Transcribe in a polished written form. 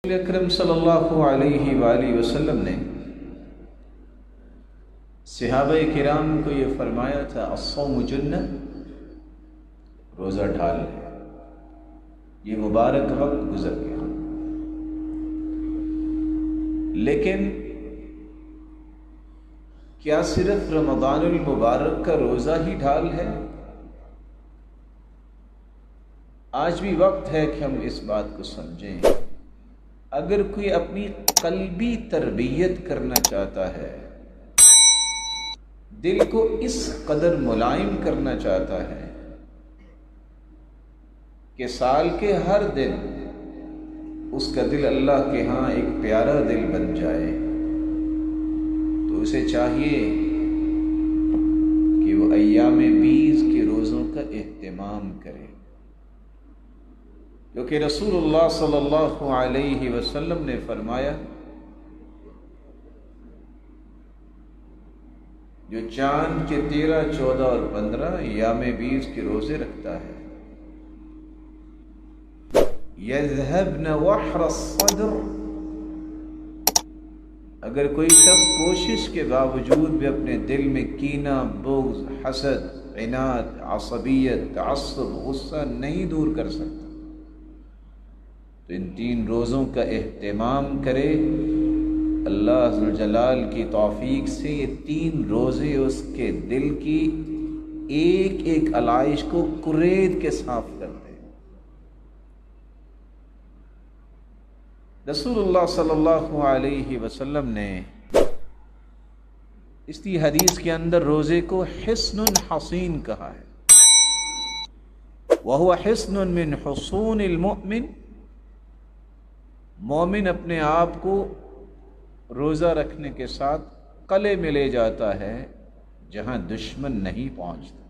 اکرم صلی اللہ علیہ وآلہ وسلم نے صحابہ کرام کو یہ فرمایا تھا، الصوم جنہ، روزہ ڈھال ہے۔ یہ مبارک وقت گزر گیا، لیکن کیا صرف رمضان المبارک کا روزہ ہی ڈھال ہے؟ آج بھی وقت ہے کہ ہم اس بات کو سمجھیں۔ اگر کوئی اپنی قلبی تربیت کرنا چاہتا ہے، دل کو اس قدر ملائم کرنا چاہتا ہے کہ سال کے ہر دن اس کا دل اللہ کے ہاں ایک پیارا دل بن جائے، تو اسے چاہیے کہ وہ ایام بیس کے روزوں کا اہتمام کرے، کیونکہ رسول اللہ صلی اللہ علیہ وسلم نے فرمایا، جو چاند کے 13، 14 اور 15 ایام بیس کے روزے رکھتا ہے، یذهبن وحر الصدر، اگر کوئی شخص کوشش کے باوجود بھی اپنے دل میں کینہ، بغض، حسد، عناد، عصبیت، تعصب، غصہ نہیں دور کر سکتا، تو ان 3 روزوں کا اہتمام کرے۔ اللہ ذوالجلال کی توفیق سے یہ 3 روزے اس کے دل کی ایک ایک علائش کو کرید کے صاف کر دے۔ رسول اللہ صلی اللہ علیہ وسلم نے اس کی حدیث کے اندر روزے کو حصن حصین کہا ہے، وَهُوَ حصن من حصون المؤمن۔ مومن اپنے آپ کو روزہ رکھنے کے ساتھ قلعے میں لے جاتا ہے جہاں دشمن نہیں پہنچتا۔